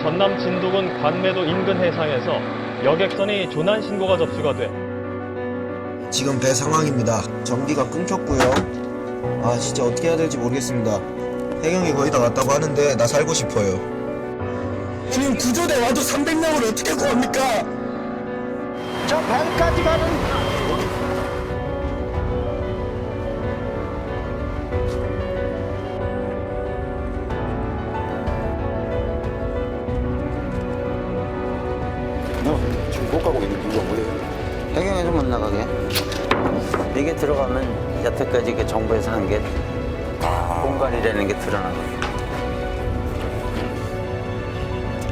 전남 진도군 관매도 인근 해상에서 여객선이 조난 신고가 접수가 돼 지금 배 상황입니다. 전기가 끊겼고요. 아 진짜 어떻게 해야 될지 모르겠습니다. 해경이 거의 다 왔다고 하는데 나 살고 싶어요. 지금 구조대 와도 300명을 어떻게 구합니까? 저 배까지 가는 지금 못 가고 있는 이유가 뭐예요? 해경에서 못 나가게. 이게 들어가면 여태까지 그 정부에서 한 게 공간이라는 게 드러나는 거예요.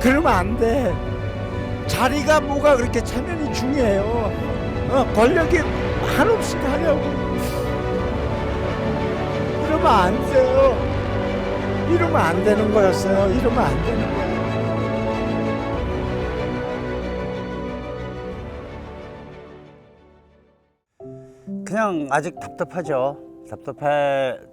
그러면 안 돼. 자리가 뭐가 그렇게 체면이 중요해요. 권력이 한없이 하려고. 이러면 안 돼요. 이러면 안 되는 거였어요. 이러면 안 되는 거예요. 그냥 아직 답답하죠.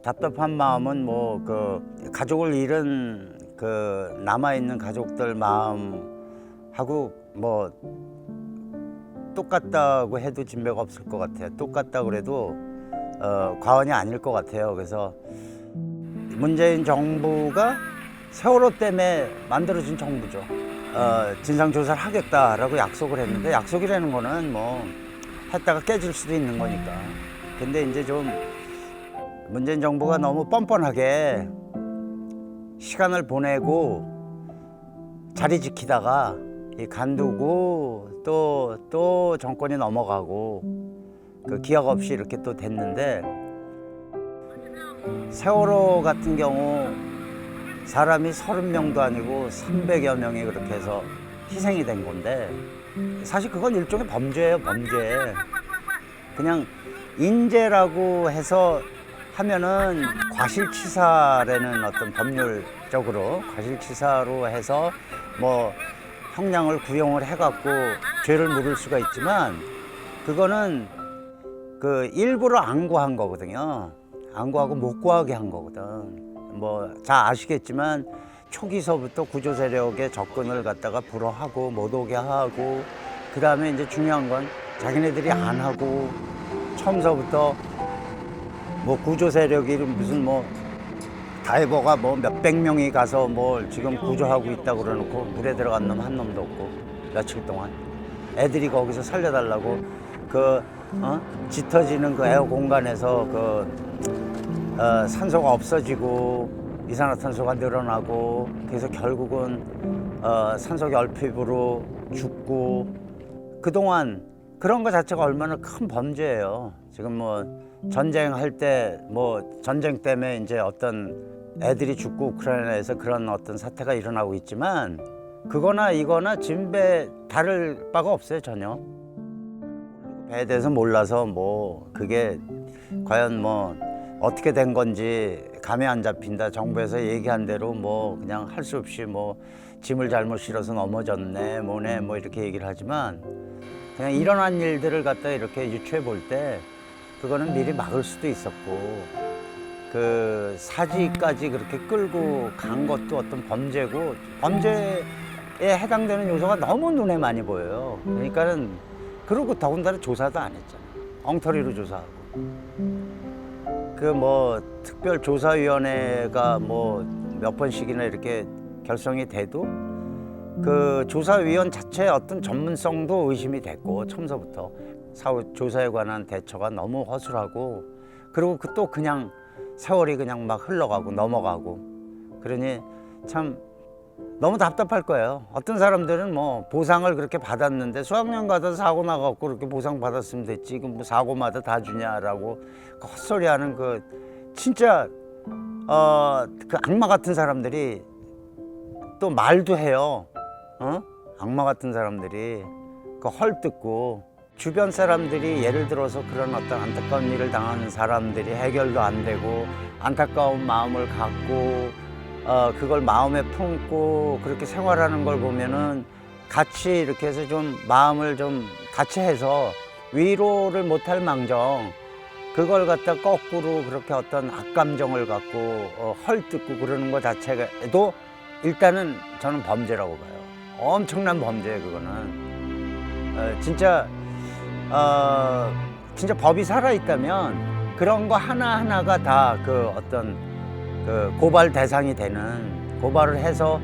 답답한 마음은 뭐 그 가족을 잃은 그 남아 있는 가족들 마음하고 뭐 똑같다고 해도 진배가 없을 것 같아요. 똑같다 그래도 과언이 아닐 것 같아요. 그래서 문재인 정부가 세월호 때문에 만들어진 정부죠. 진상조사를 하겠다라고 약속을 했는데 약속이라는 거는 뭐 했다가 깨질 수도 있는 거니까. 근데 이제 좀 문재인 정부가 너무 뻔뻔하게 시간을 보내고 자리 지키다가 간두고 또 정권이 넘어가고 그 기약 없이 이렇게 또 됐는데 세월호 같은 경우 사람이 30명도 아니고 300여 명이 그렇게 해서 희생이 된 건데 사실 그건 일종의 범죄예요, 범죄. 그냥 인재라고 해서 하면은 과실치사라는 어떤 법률적으로 과실치사로 해서 뭐 형량을 구형을 해갖고 죄를 물을 수가 있지만 그거는 그 일부러 안 구한 거거든요. 안 구하고 못 구하게 한 거거든. 뭐 잘 아시겠지만 초기서부터 구조 세력의 접근을 갖다가 불허하고 못 오게 하고 그 다음에 이제 중요한 건 자기네들이 안 하고 처음서부터 뭐 구조 세력이 무슨 뭐 다이버가 뭐 몇백 명이 가서 뭐 지금 구조하고 있다고 그러놓고 물에 들어간 놈 한 놈도 없고 며칠 동안 애들이 거기서 살려달라고 그 짙어지는 그 에어 공간에서 그 산소가 없어지고 이산화탄소가 늘어나고 그래서 결국은 산소 결핍으로 죽고 그동안 그런 거 자체가 얼마나 큰 범죄예요. 지금 뭐 전쟁할 때 뭐 전쟁 때문에 이제 어떤 애들이 죽고 우크라이나에서 그런 어떤 사태가 일어나고 있지만 그거나 이거나 진배 다를 바가 없어요, 전혀. 배에 대해서 몰라서 뭐 그게 과연 뭐 어떻게 된 건지 감이 안 잡힌다. 정부에서 얘기한 대로 뭐 그냥 할 수 없이 뭐 짐을 잘못 실어서 넘어졌네 뭐네 뭐 이렇게 얘기를 하지만 그냥 일어난 일들을 갖다 이렇게 유추해 볼 때 그거는 미리 막을 수도 있었고 그 사지까지 그렇게 끌고 간 것도 어떤 범죄고 범죄에 해당되는 요소가 너무 눈에 많이 보여요. 그러니까는 그러고 더군다나 조사도 안 했잖아. 엉터리로 조사하고. 그 뭐 특별조사위원회가 뭐 몇 번씩이나 이렇게 결성이 돼도 그 조사위원 자체의 어떤 전문성도 의심이 됐고 처음서부터 사후 조사에 관한 대처가 너무 허술하고 그리고 그 또 그냥 세월이 그냥 막 흘러가고 넘어가고 그러니 참 너무 답답할 거예요. 어떤 사람들은 뭐 보상을 그렇게 받았는데 수학여행 가다 사고 나갖고 그렇게 보상 받았으면 됐지 그 뭐 사고마다 다 주냐라고 그 헛소리하는 그 진짜 그 악마 같은 사람들이 또 말도 해요. 악마 같은 사람들이 그 헐뜯고 주변 사람들이 예를 들어서 그런 어떤 안타까운 일을 당하는 사람들이 해결도 안 되고 안타까운 마음을 갖고 그걸 마음에 품고 그렇게 생활하는 걸 보면은 같이 이렇게 해서 좀 마음을 좀 같이 해서 위로를 못할 망정 그걸 갖다 거꾸로 그렇게 어떤 악감정을 갖고 헐뜯고 그러는 것 자체도 일단은 저는 범죄라고 봐요. 엄청난 범죄 그거는. 진짜 법이 살아있다면 그런 거 하나하나가 다 그 어떤 그 고발 대상이 되는, 고발을 해서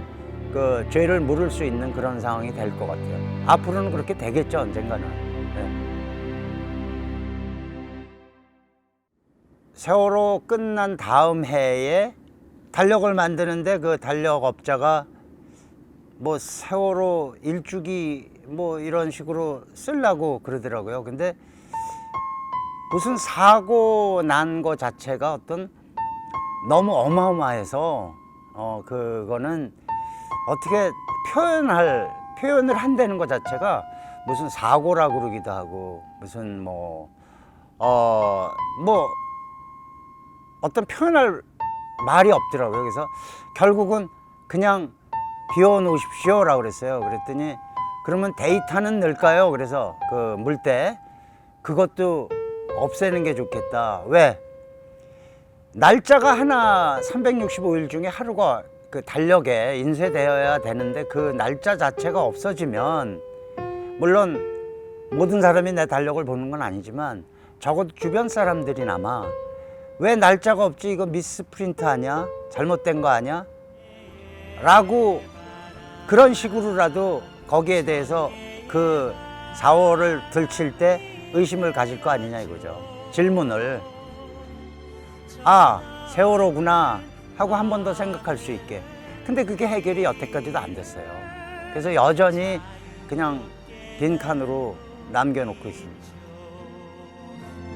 그 죄를 물을 수 있는 그런 상황이 될 것 같아요. 앞으로는 그렇게 되겠죠, 언젠가는. 네. 세월호 끝난 다음 해에 달력을 만드는데 그 달력업자가 뭐 세월호 일주기 뭐 이런 식으로 쓰려고 그러더라고요. 근데 무슨 사고 난 거 자체가 어떤 너무 어마어마해서 그거는 어떻게 표현을 한다는 것 자체가 무슨 사고라고 그러기도 하고 무슨 어떤 표현할 말이 없더라고요. 그래서 결국은 그냥 비워놓으십시오라고 그랬어요. 그랬더니 그러면 데이터는 넣을까요? 그래서 그 물때 그것도 없애는 게 좋겠다. 왜? 날짜가 하나 365일 중에 하루가 그 달력에 인쇄되어야 되는데 그 날짜 자체가 없어지면, 물론 모든 사람이 내 달력을 보는 건 아니지만 적어도 주변 사람들이나마 왜 날짜가 없지, 이거 미스프린트 아니야? 잘못된 거 아니야? 라고 그런 식으로라도 거기에 대해서 그 4월을 들칠 때 의심을 가질 거 아니냐 이거죠. 질문을. 아, 세월호구나 하고 한 번 더 생각할 수 있게. 근데 그게 해결이 여태까지도 안 됐어요. 그래서 여전히 그냥 빈칸으로 남겨놓고 있습니다.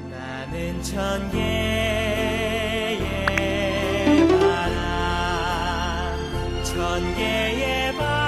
나는 천개의 바람, 천개의 바람.